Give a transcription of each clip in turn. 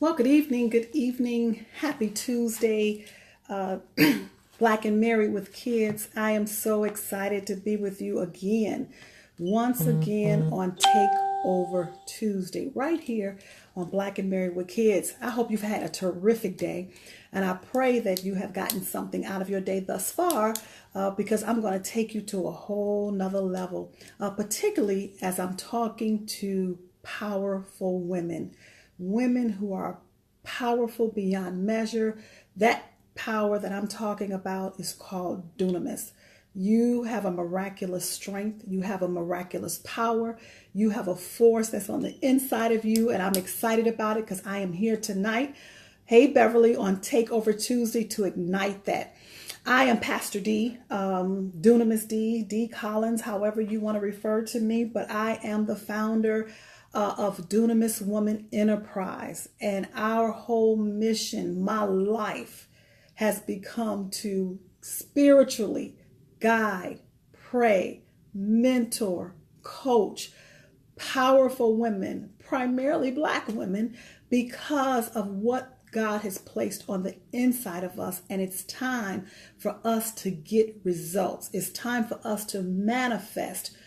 Well, good evening. Happy Tuesday. Uh, Black and Married with Kids. I am so excited to be with you again, once again on Takeover Tuesday, right here on Black and Married with Kids. I hope you've had a terrific day, and I pray that you have gotten something out of your day thus far, because I'm going to take you to a whole nother level, particularly as I'm talking to powerful women who are powerful beyond measure. That power that I'm talking about is called dunamis. You have a miraculous strength. You have a miraculous power. You have a force that's on the inside of you, and I'm excited about it because I am here tonight. Hey, Beverly, on Takeover Tuesday to ignite that. I am Pastor D, Dunamis D Collins, however you want to refer to me, but I am the founder of Dunamis Woman Enterprise, and our whole mission, my life, has become to spiritually guide, pray, mentor, coach powerful women, primarily Black women, because of what God has placed on the inside of us. And it's time for us to get results. It's time for us to manifest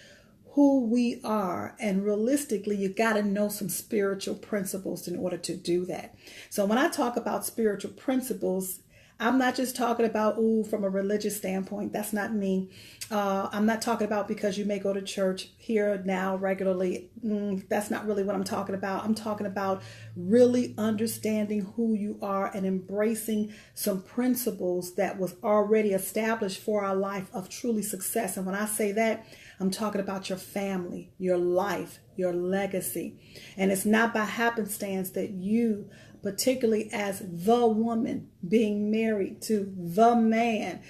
who we are. And realistically, you got to know some spiritual principles in order to do that. So when I talk about spiritual principles, I'm not just talking about, from a religious standpoint. That's not me. I'm not talking about because you may go to church here now regularly. That's not really what I'm talking about. I'm talking about really understanding who you are and embracing some principles that was already established for our life of truly success. And when I say that, I'm talking about your family, your life, your legacy. And it's not by happenstance that you, particularly as the woman being married to the man,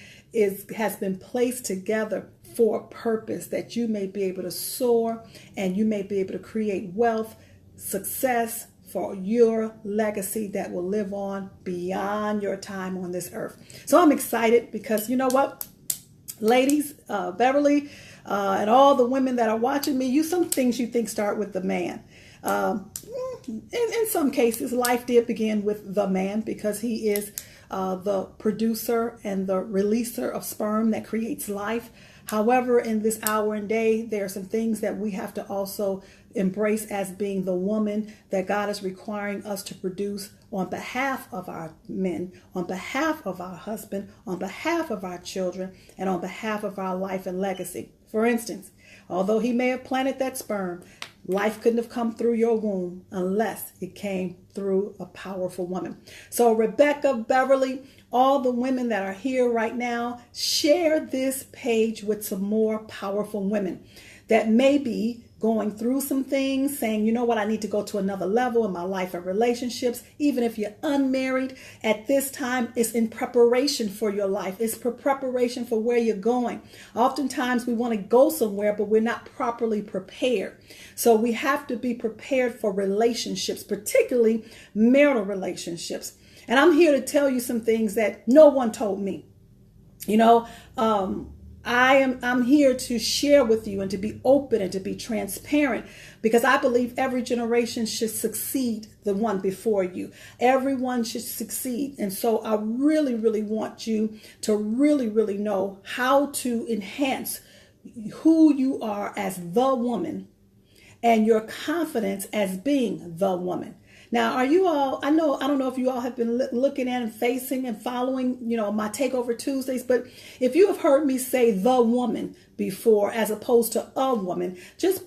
has been placed together for a purpose, that you may be able to soar and you may be able to create wealth, success for your legacy that will live on beyond your time on this earth. So I'm excited because you know what, ladies, Beverly, and all the women that are watching me, some things you think start with the man. In some cases, life did begin with the man because he is the producer and the releaser of sperm that creates life. However, in this hour and day, there are some things that we have to also embrace as being the woman that God is requiring us to produce on behalf of our men, on behalf of our husband, on behalf of our children, and on behalf of our life and legacy. For instance, although he may have planted that sperm, life couldn't have come through your womb unless it came through a powerful woman. So Rebecca, Beverly, all the women that are here right now, share this page with some more powerful women that may be going through some things, saying, you know what, I need to go to another level in my life and relationships. Even if you're unmarried at this time, it's in preparation for your life. It's for preparation for where you're going. Oftentimes we want to go somewhere, but we're not properly prepared. So we have to be prepared for relationships, particularly marital relationships. And I'm here to tell you some things that no one told me. I'm here to share with you and to be open and to be transparent, because I believe every generation should succeed the one before you. Everyone should succeed. And so I really, really want you to really, really know how to enhance who you are as the woman and your confidence as being the woman. Now, are you all, I don't know if you all have been looking at and facing and following, my Takeover Tuesdays, but if you have heard me say the woman before as opposed to a woman, just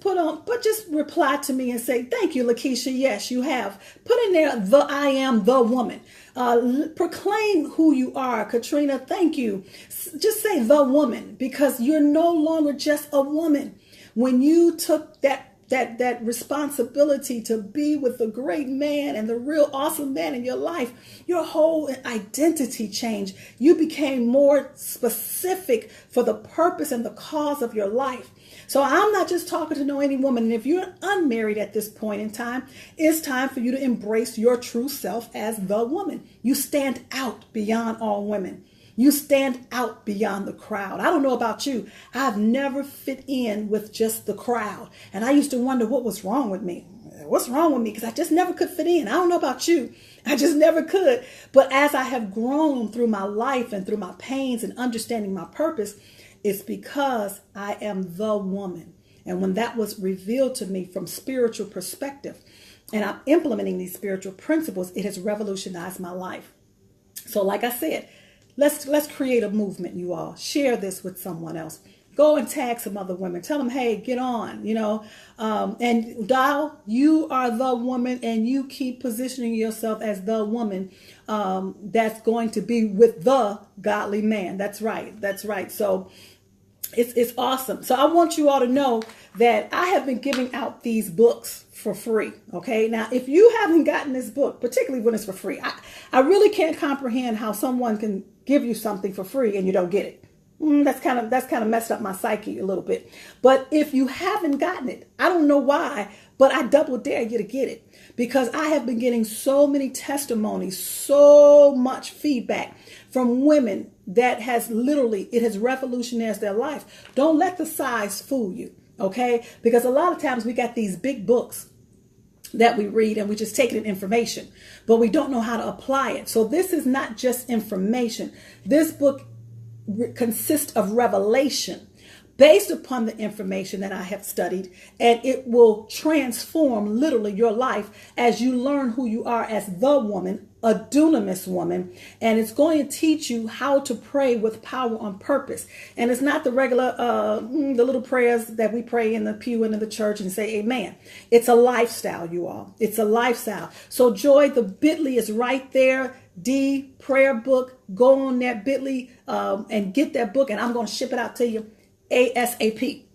reply to me and say, thank you, Lakeisha. Yes, you have. Put in there, I am the woman. Proclaim who you are. Katrina, thank you. Just say the woman, because you're no longer just a woman. When you took that responsibility to be with the great man and the real awesome man in your life, your whole identity changed. You became more specific for the purpose and the cause of your life. So I'm not just talking to any woman. And if you're unmarried at this point in time, it's time for you to embrace your true self as the woman. You stand out beyond all women. You stand out beyond the crowd. I don't know about you. I've never fit in with just the crowd. And I used to wonder what was wrong with me. what's wrong with me? Because I just never could fit in. I don't know about you. I just never could. But as I have grown through my life and through my pains and understanding my purpose, it's because I am the woman. And when that was revealed to me from spiritual perspective, and I'm implementing these spiritual principles, it has revolutionized my life. So like I said, let's create a movement, you all. Share this with someone else. Go and tag some other women. Tell them, hey, get on, and dial, you are the woman, and you keep positioning yourself as the woman that's going to be with the godly man. That's right. That's right. So it's awesome. So I want you all to know that I have been giving out these books for free. Okay. Now, if you haven't gotten this book, particularly when it's for free, I really can't comprehend how someone can give you something for free and you don't get it. That's kind of messed up my psyche a little bit. But if you haven't gotten it, I don't know why, but I double dare you to get it, because I have been getting so many testimonies, so much feedback from women that has revolutionized their life. Don't let the size fool you, okay? Because a lot of times we got these big books that we read and we just take it in information, but we don't know how to apply it. So this is not just information. This book consists of revelation based upon the information that I have studied, and it will transform literally your life as you learn who you are as the woman, a dunamis woman, and it's going to teach you how to pray with power on purpose. And it's not the regular, the little prayers that we pray in the pew and in the church and say amen. It's a lifestyle, you all. It's a lifestyle. So Joy, the bit.ly is right there. D prayer book. Go on that bit.ly and get that book, and I'm going to ship it out to you ASAP.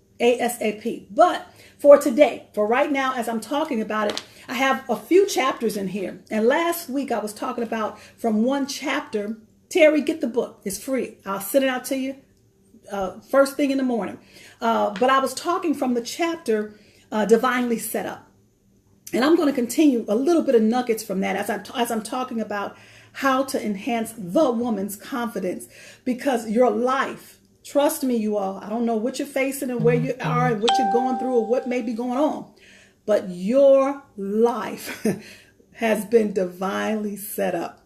But for today, for right now, as I'm talking about it, I have a few chapters in here. And last week I was talking about from one chapter. Terry, get the book. It's free. I'll send it out to you first thing in the morning. But I was talking from the chapter Divinely Set Up. And I'm going to continue a little bit of nuggets from that as I'm talking about how to enhance the woman's confidence, because your life, trust me, you all, I don't know what you're facing and where you are and what you're going through or what may be going on, but your life has been divinely set up.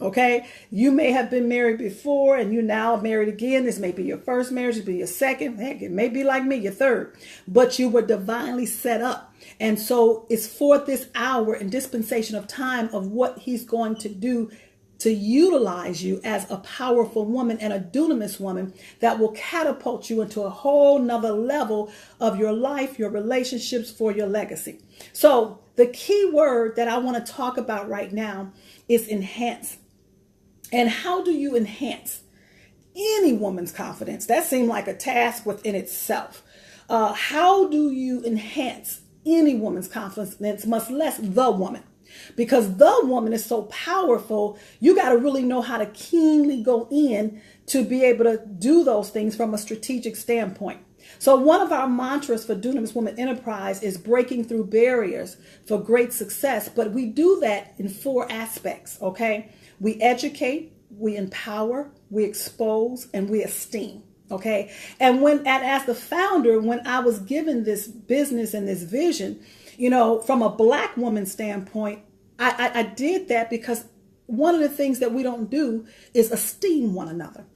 Okay. You may have been married before and you now are married again. This may be your first marriage. It may be your second. Heck, it may be like me, your third, but you were divinely set up. And so it's for this hour and dispensation of time of what he's going to do to utilize you as a powerful woman and a dunamis woman that will catapult you into a whole nother level of your life, your relationships, for your legacy. So the key word that I want to talk about right now is enhance. And how do you enhance any woman's confidence? That seemed like a task within itself. How do you enhance any woman's confidence, much less the woman? Because the woman is so powerful, you got to really know how to keenly go in to be able to do those things from a strategic standpoint. So one of our mantras for Dunamis Woman Enterprise is breaking through barriers for great success. But we do that in 4 aspects, okay? We educate, we empower, we expose, and we esteem. Okay. And as the founder, when I was given this business and this vision, from a Black woman standpoint, I did that because one of the things that we don't do is esteem one another.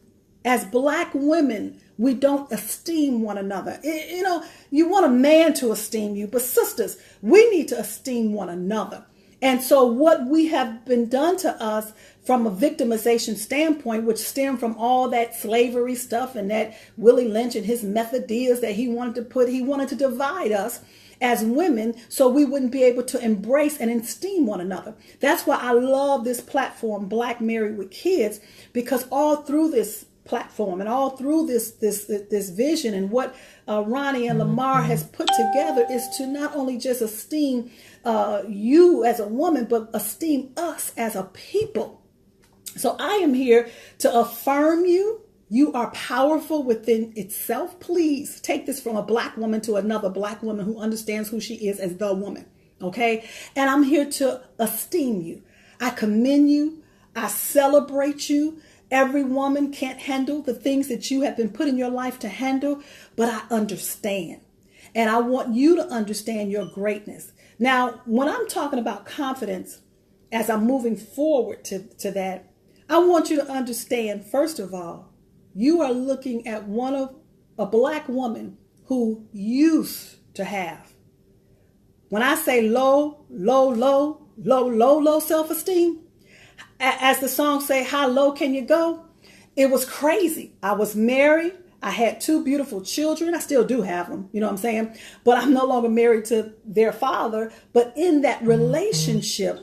As Black women, we don't esteem one another. You want a man to esteem you, but sisters, we need to esteem one another. And so what we have been done to us from a victimization standpoint, which stemmed from all that slavery stuff and that Willie Lynch and his methodeas that he wanted to divide us as women so we wouldn't be able to embrace and esteem one another. That's why I love this platform, Black Married with Kids, because all through this platform and all through this vision and what Ronnie and Lamar has put together is to not only just esteem you as a woman, but esteem us as a people. So I am here to affirm you. You are powerful within itself. Please take this from a Black woman to another Black woman who understands who she is as the woman. Okay. And I'm here to esteem you. I commend you. I celebrate you. Every woman can't handle the things that you have been put in your life to handle, but I understand. And I want you to understand your greatness. Now, when I'm talking about confidence, as I'm moving forward to that, I want you to understand, first of all, you are looking at a black woman who used to have. When I say low self-esteem, as the song say, how low can you go? It was crazy. I was married. I had two beautiful children. I still do have them, you know what I'm saying? But I'm no longer married to their father. But in that relationship,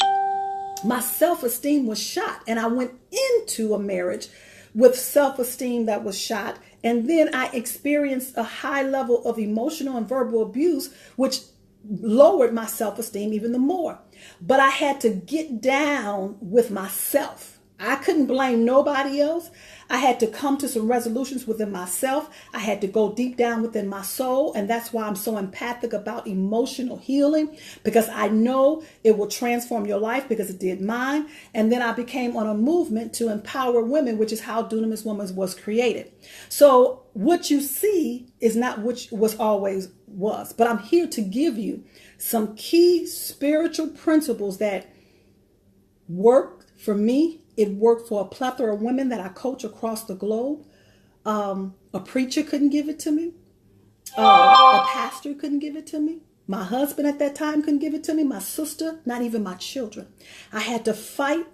my self-esteem was shot. And I went into a marriage with self-esteem that was shot. And then I experienced a high level of emotional and verbal abuse, which lowered my self-esteem even the more. But I had to get down with myself. I couldn't blame nobody else. I had to come to some resolutions within myself. I had to go deep down within my soul. And that's why I'm so empathic about emotional healing, because I know it will transform your life, because it did mine. And then I became on a movement to empower women, which is how Dunamis Woman was created. So what you see is not what was always was, but I'm here to give you some key spiritual principles that worked for me. It worked for a plethora of women that I coach across the globe. A preacher couldn't give it to me. A pastor couldn't give it to me. My husband at that time couldn't give it to me. My sister, not even my children. I had to fight,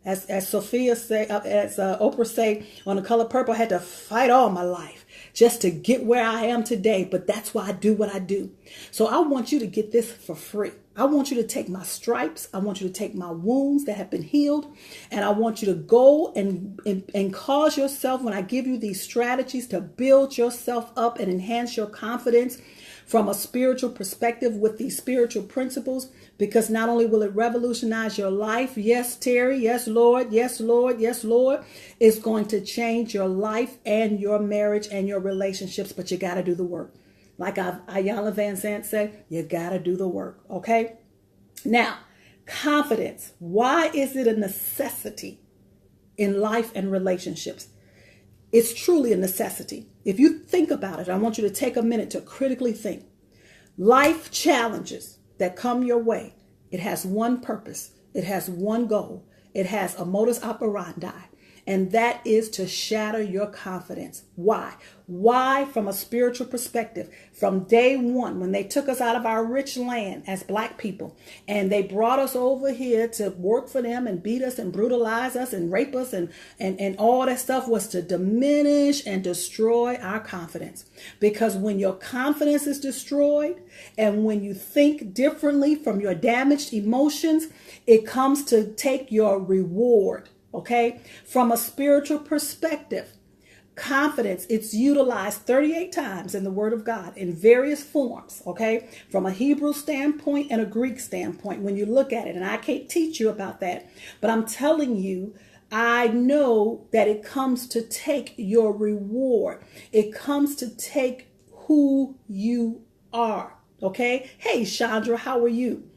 as Sophia say, as Oprah say on The Color Purple, I had to fight all my life just to get where I am today. But that's why I do what I do. So I want you to get this for free. I want you to take my stripes. I want you to take my wounds that have been healed. And I want you to go and cause yourself, when I give you these strategies, to build yourself up and enhance your confidence from a spiritual perspective with these spiritual principles, because not only will it revolutionize your life, yes, Terry, yes, Lord, yes, Lord, yes, Lord, it's going to change your life and your marriage and your relationships, but you got to do the work. Like Iyanla Vanzant said, you got to do the work, okay? Now, confidence. Why is it a necessity in life and relationships? It's truly a necessity. If you think about it, I want you to take a minute to critically think. Life challenges that come your way, it has one purpose. It has one goal. It has a modus operandi. And that is to shatter your confidence. Why? Why, from a spiritual perspective? From day one, when they took us out of our rich land as Black people, and they brought us over here to work for them and beat us and brutalize us and rape us and all that stuff, was to diminish and destroy our confidence. Because when your confidence is destroyed and when you think differently from your damaged emotions, it comes to take your reward. Okay, from a spiritual perspective, confidence, it's utilized 38 times in the Word of God in various forms. Okay, from a Hebrew standpoint and a Greek standpoint, when you look at it, and I can't teach you about that, but I'm telling you, I know that it comes to take your reward. It comes to take who you are. Okay, hey Chandra, how are you?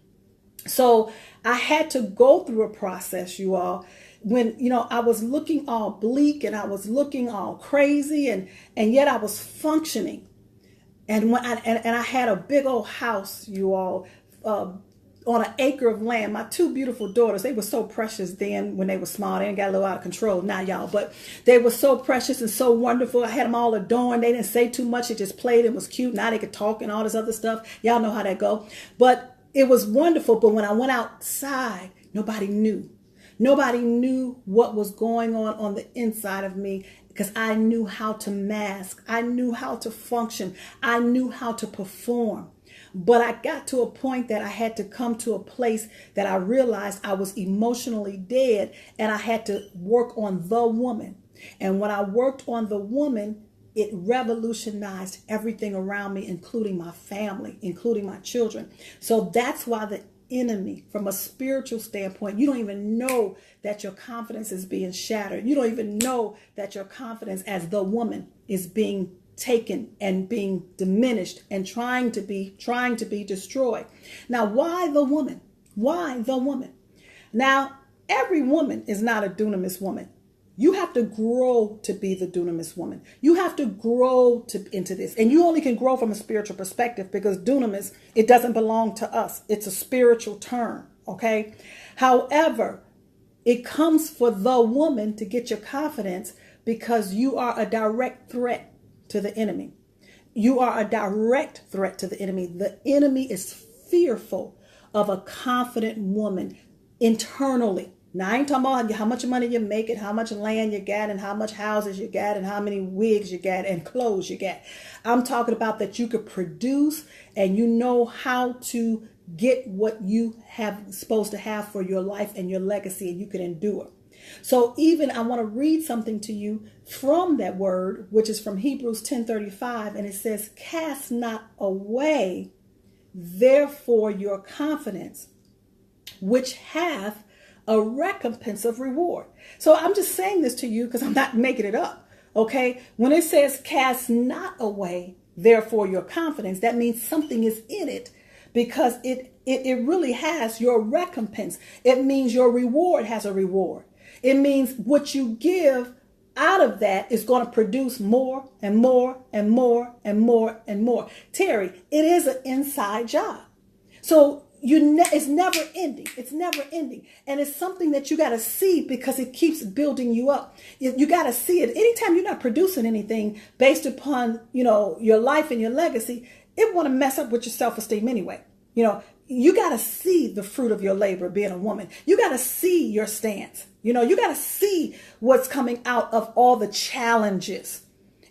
So I had to go through a process, you all, when, I was looking all bleak and I was looking all crazy, and yet I was functioning. And when I had a big old house, you all, on an acre of land. My two beautiful daughters, they were so precious then when they were small. They got a little out of control now, y'all, but they were so precious and so wonderful. I had them all adorned. They didn't say too much. They just played and was cute. Now they could talk and all this other stuff. Y'all know how that go. But it was wonderful. But when I went outside, nobody knew. Nobody knew what was going on the inside of me, because I knew how to mask. I knew how to function. I knew how to perform. But I got to a point that I had to come to a place that I realized I was emotionally dead, and I had to work on the woman. And when I worked on the woman, it revolutionized everything around me, including my family, including my children. So that's why the enemy, from a spiritual standpoint, you don't even know that your confidence is being shattered. You don't even know that your confidence as the woman is being taken and being diminished and trying to be destroyed. Now, why the woman? Why the woman? Now, every woman is not a dunamis woman. You have to grow to be the dunamis woman. You have to grow into this. And you only can grow from a spiritual perspective because dunamis, it doesn't belong to us. It's a spiritual term, okay? However, it comes for the woman to get your confidence because you are a direct threat to the enemy. You are a direct threat to the enemy. The enemy is fearful of a confident woman internally. Now, I ain't talking about how much money you make and how much land you got and how much houses you got and how many wigs you got and clothes you got. I'm talking about that you could produce and you know how to get what you have supposed to have for your life and your legacy, and you can endure. So even I want to read something to you from that word, which is from Hebrews 10:35, and it says, "Cast not away therefore your confidence, which hath a recompense of reward." So I'm just saying this to you because I'm not making it up. Okay. When it says cast not away, therefore your confidence, that means something is in it because it really has your recompense. It means your reward has a reward. It means what you give out of that is going to produce more and more and more and more and more. Terry, it is an inside job. So it's never ending. It's never ending. And it's something that you got to see because it keeps building you up. You got to see it. Anytime you're not producing anything based upon, your life and your legacy, it want to mess up with your self-esteem anyway. You got to see the fruit of your labor being a woman. You got to see your stance. You got to see what's coming out of all the challenges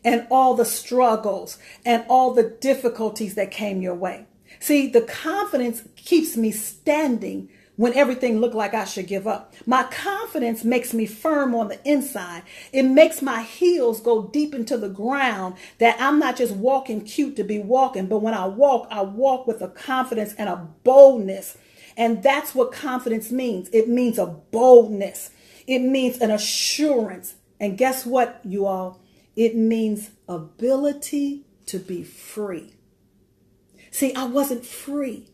and all the struggles and all the difficulties that came your way. See, the confidence keeps me standing when everything looked like I should give up. My confidence makes me firm on the inside. It makes my heels go deep into the ground, that I'm not just walking cute to be walking, but when I walk with a confidence and a boldness. And that's what confidence means. It means a boldness. It means an assurance. And guess what, you all? It means ability to be free. See, I wasn't free.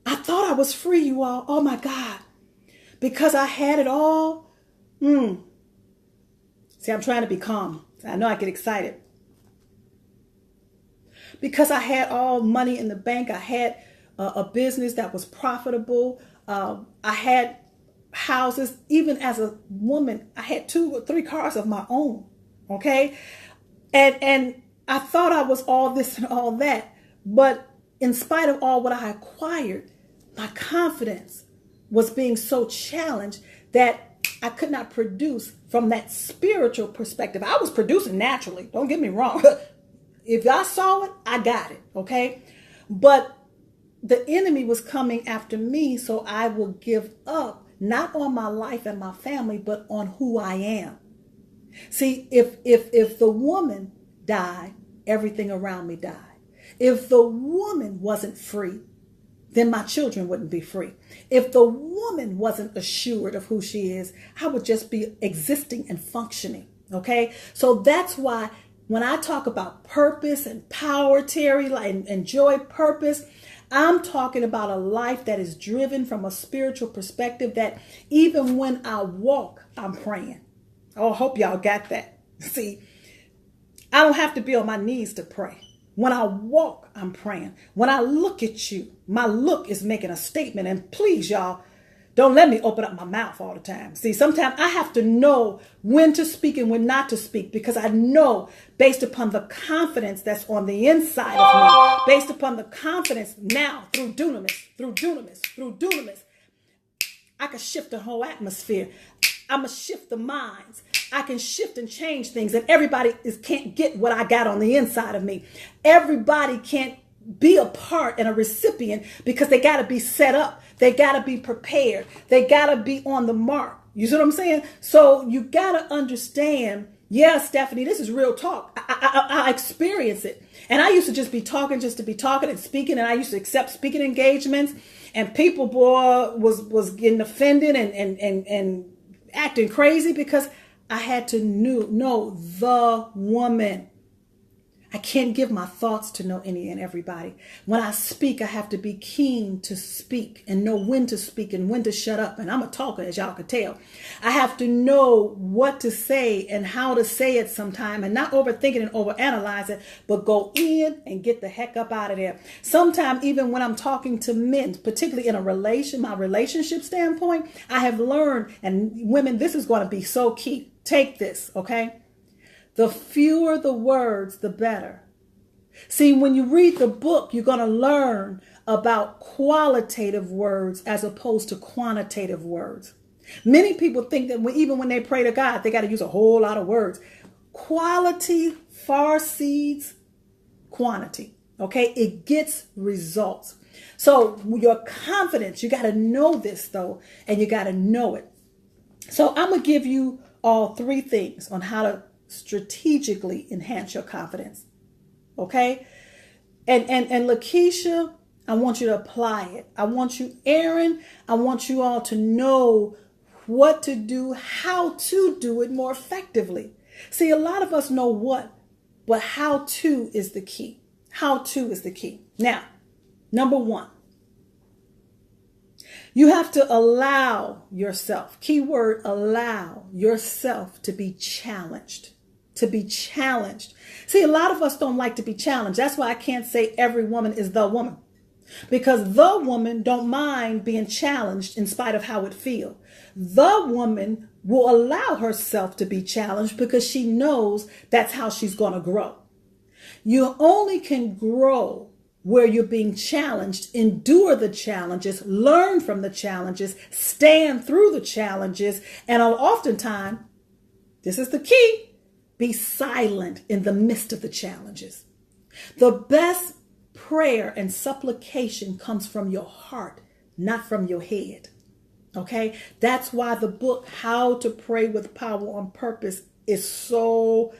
I thought I was free, you all. Oh my God. Because I had it all. See, I'm trying to be calm. I know I get excited. Because I had all money in the bank. I had a business that was profitable. I had houses. Even as a woman, I had 2 or 3 cars of my own. Okay. And I thought I was all this and all that. But in spite of all what I acquired, my confidence was being so challenged that I could not produce from that spiritual perspective. I was producing naturally. Don't get me wrong. If I saw it, I got it. Okay. But the enemy was coming after me, so I will give up, not on my life and my family, but on who I am. See, if the woman died, everything around me died. If the woman wasn't free, then my children wouldn't be free. If the woman wasn't assured of who she is, I would just be existing and functioning. Okay. So that's why when I talk about purpose and power, Terry, and joy, purpose, I'm talking about a life that is driven from a spiritual perspective, that even when I walk, I'm praying. Oh, I hope y'all got that. See, I don't have to be on my knees to pray. When I walk, I'm praying. When I look at you, my look is making a statement. And please, y'all, don't let me open up my mouth all the time. See, sometimes I have to know when to speak and when not to speak, because I know based upon the confidence that's on the inside of me, based upon the confidence now through dunamis, I can shift the whole atmosphere. I'm going to shift the minds. I can shift and change things, and everybody can't get what I got on the inside of me. Everybody can't be a part and a recipient because they got to be set up. They got to be prepared. They got to be on the mark. You see what I'm saying? So you got to understand, yeah, Stephanie, this is real talk. I experience it. And I used to just be talking just to be talking and speaking, and I used to accept speaking engagements, and people, boy, was getting offended and acting crazy because I had to know the woman. I can't give my thoughts to know any and everybody. When I speak, I have to be keen to speak and know when to speak and when to shut up. And I'm a talker, as y'all could tell. I have to know what to say and how to say it sometime, and not overthink it and overanalyze it, but go in and get the heck up out of there. Sometimes even when I'm talking to men, particularly in my relationship standpoint, I have learned, and women, this is going to be so key. Take this, okay? The fewer the words, the better. See, when you read the book, you're going to learn about qualitative words as opposed to quantitative words. Many people think that even when they pray to God, they got to use a whole lot of words. Quality far exceeds quantity. Okay, it gets results. So your confidence, you got to know this though, and you got to know it. So I'm going to give you all 3 things on how to strategically enhance your confidence. Okay. And Lakeisha, I want you to apply it. I want you, Aaron, I want you all to know what to do, how to do it more effectively. See, a lot of us know what, but how to is the key. How to is the key. Now, number 1, you have to allow yourself, keyword, allow yourself to be challenged. To be challenged. See, a lot of us don't like to be challenged. That's why I can't say every woman is the woman. Because the woman don't mind being challenged in spite of how it feels. The woman will allow herself to be challenged because she knows that's how she's going to grow. You only can grow where you're being challenged, endure the challenges, learn from the challenges, stand through the challenges, and oftentimes, this is the key, be silent in the midst of the challenges. The best prayer and supplication comes from your heart, not from your head. Okay? That's why the book, How to Pray with Power on Purpose, is so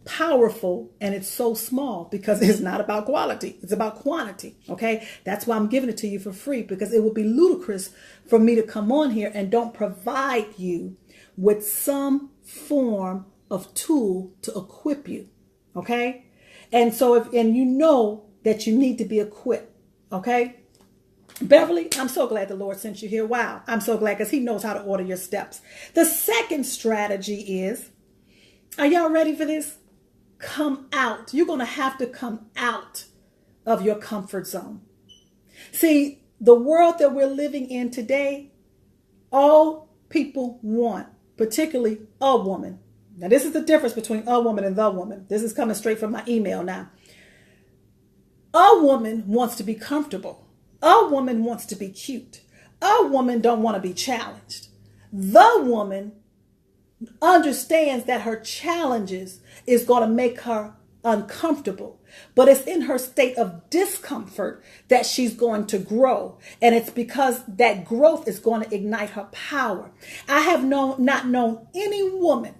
powerful and it's so small, because it's not about quality. It's about quantity. Okay? That's why I'm giving it to you for free, because it would be ludicrous for me to come on here and don't provide you with some form of tool to equip you. Okay? And so and you know that you need to be equipped. Okay? Beverly, I'm so glad the Lord sent you here. Wow. I'm so glad, because he knows how to order your steps. The second strategy is, are y'all ready for this? Come out. You're going to have to come out of your comfort zone. See, the world that we're living in today, all people want, particularly a woman. Now, this is the difference between a woman and the woman. This is coming straight from my email now. A woman wants to be comfortable. A woman wants to be cute. A woman don't want to be challenged. The woman understands that her challenges is going to make her uncomfortable, but it's in her state of discomfort that she's going to grow. And it's because that growth is going to ignite her power. I have not known any woman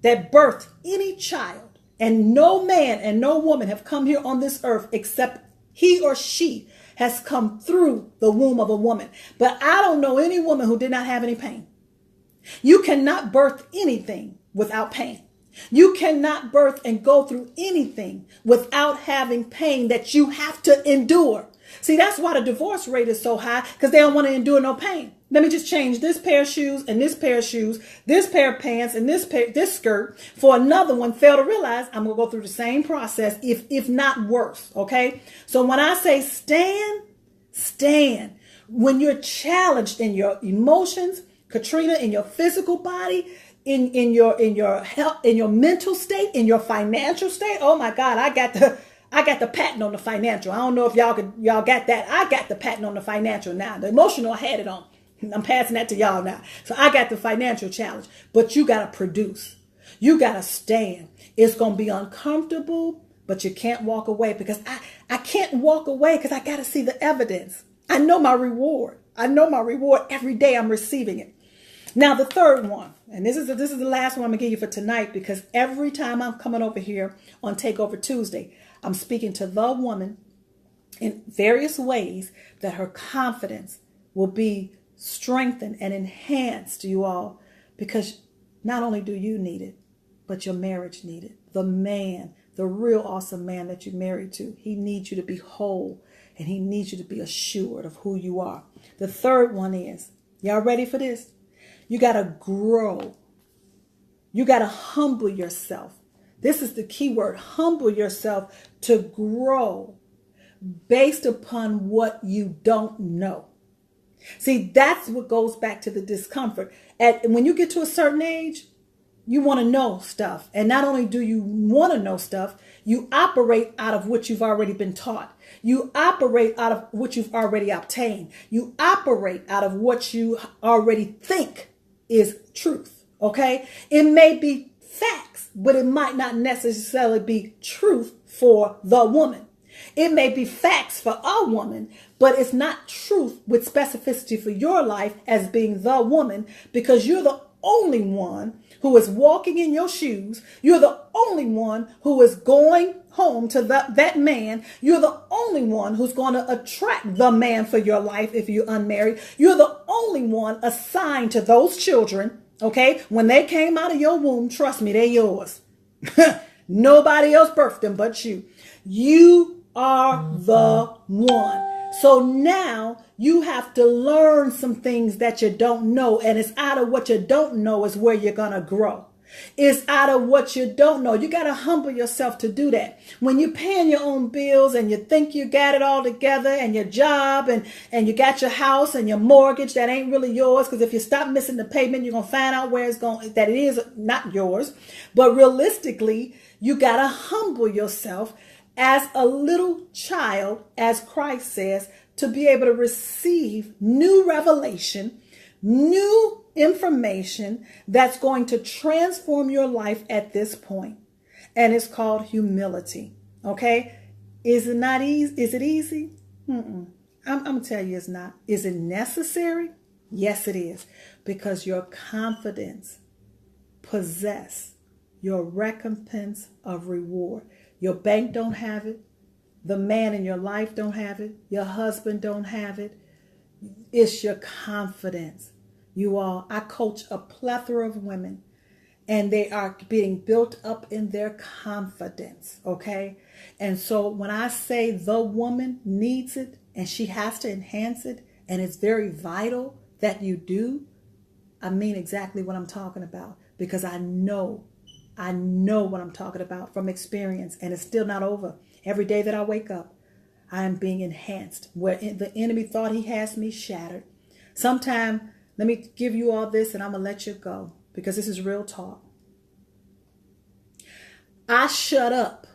that birthed any child, and no man and no woman have come here on this earth except he or she has come through the womb of a woman. But I don't know any woman who did not have any pain. You cannot birth anything without pain. You cannot birth and go through anything without having pain that you have to endure. See, that's why the divorce rate is so high, because they don't want to endure no pain. Let me just change this pair of shoes and this pair of shoes, this pair of pants and this skirt for another one. Fail to realize I'm going to go through the same process, if not worse. Okay. So when I say stand, when you're challenged in your emotions, Katrina, in your physical body, in your health, in your mental state, in your financial state. Oh my God, I got the patent on the financial. I don't know if y'all got that. I got the patent on the financial now. The emotional, I had it on. I'm passing that to y'all now. So I got the financial challenge. But you got to produce. You got to stand. It's going to be uncomfortable, but you can't walk away, because I can't walk away because I got to see the evidence. I know my reward. I know my reward every day. I'm receiving it. Now, the third one, and this is the last one I'm going to give you for tonight, because every time I'm coming over here on Takeover Tuesday, I'm speaking to the woman in various ways that her confidence will be strengthened and enhanced, you all, because not only do you need it, but your marriage need it. The man, the real awesome man that you're married to. He needs you to be whole, and he needs you to be assured of who you are. The third one is, y'all ready for this? You got to grow. You got to humble yourself. This is the key word, humble yourself to grow based upon what you don't know. See, that's what goes back to the discomfort. When you get to a certain age, you want to know stuff. And not only do you want to know stuff, you operate out of what you've already been taught. You operate out of what you've already obtained. You operate out of what you already think is truth. Okay? It may be facts, but it might not necessarily be truth for the woman. It may be facts for a woman, but it's not truth with specificity for your life as being the woman, because you're the only one who is walking in your shoes. You're the only one who is going home to that man. You're the only one who's going to attract the man for your life if you're unmarried. You're the only one assigned to those children. Okay, when they came out of your womb, trust me, they're yours. Nobody else birthed them but you. You are the one. So now you have to learn some things that you don't know. And it's out of what you don't know is where you're going to grow. It's out of what you don't know. You got to humble yourself to do that. When you're paying your own bills and you think you got it all together, and your job and you got your house and your mortgage that ain't really yours, because if you stop missing the payment, you're going to find out where it's going, that it is not yours. But realistically, you got to humble yourself as a little child, as Christ says, to be able to receive new revelation, new information that's going to transform your life at this point. And it's called humility. Okay? Is it not easy? Is it easy? I'm going to tell you it's not. Is it necessary? Yes, it is. Because your confidence possess your recompense of reward. Your bank don't have it. The man in your life don't have it. Your husband don't have it. It's your confidence. You all, I coach a plethora of women, and they are being built up in their confidence. Okay. And so when I say the woman needs it and she has to enhance it, and it's very vital that you do, I mean exactly what I'm talking about, because I know what I'm talking about from experience, and it's still not over. Every day that I wake up, I am being enhanced. Where the enemy thought he has me shattered. Sometime, let me give you all this and I'm going to let you go, because this is real talk. I shut up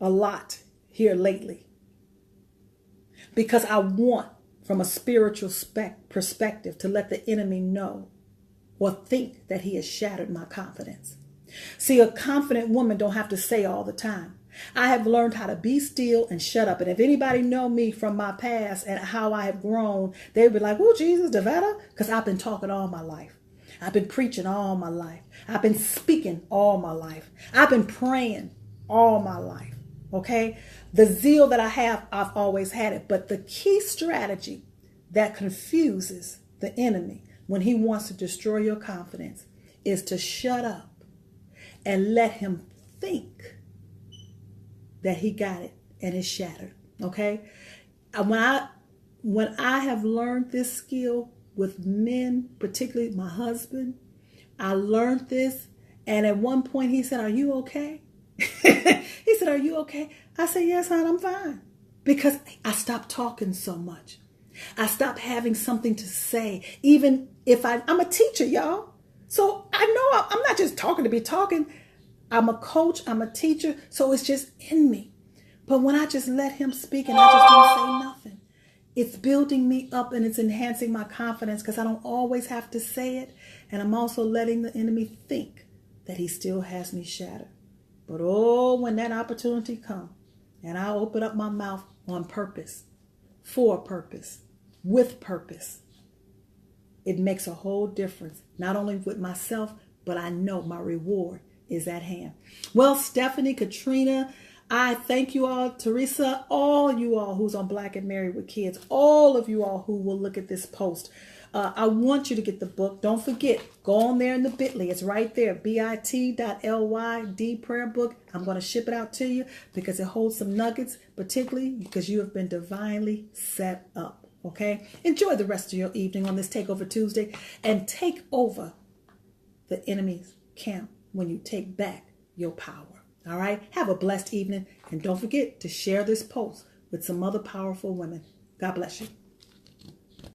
a lot here lately because I want, from a spiritual perspective, to let the enemy know or think that he has shattered my confidence. See, a confident woman don't have to say all the time. I have learned how to be still and shut up. And if anybody know me from my past and how I have grown, they'd be like, oh, Jesus, Davetta, because I've been talking all my life. I've been preaching all my life. I've been speaking all my life. I've been praying all my life. Okay? The zeal that I have, I've always had it. But the key strategy that confuses the enemy when he wants to destroy your confidence is to shut up and let him think that he got it and it's shattered. Okay? When I have learned this skill with men, particularly my husband, I learned this, and at one point he said, "Are you okay?" He said, "Are you okay?" I said, "Yes, hon, I'm fine." Because I stopped talking so much. I stopped having something to say. Even if I'm a teacher, y'all. So I know I'm not just talking to be talking. I'm a coach, I'm a teacher, so it's just in me. But when I just let him speak and I just don't say nothing, it's building me up and it's enhancing my confidence, because I don't always have to say it. And I'm also letting the enemy think that he still has me shattered. But oh, when that opportunity comes and I open up my mouth on purpose, for a purpose, with purpose, it makes a whole difference, not only with myself, but I know my reward is at hand. Well, Stephanie, Katrina, I thank you all, Teresa, all you all who's on Black and Married with Kids, all of you all who will look at this post. I want you to get the book. Don't forget, go on there in the bit.ly. It's right there, bit.ly, D prayer book. I'm going to ship it out to you because it holds some nuggets, particularly because you have been divinely set up. Okay? Enjoy the rest of your evening on this Takeover Tuesday and take over the enemy's camp when you take back your power. All right? Have a blessed evening. And don't forget to share this post with some other powerful women. God bless you.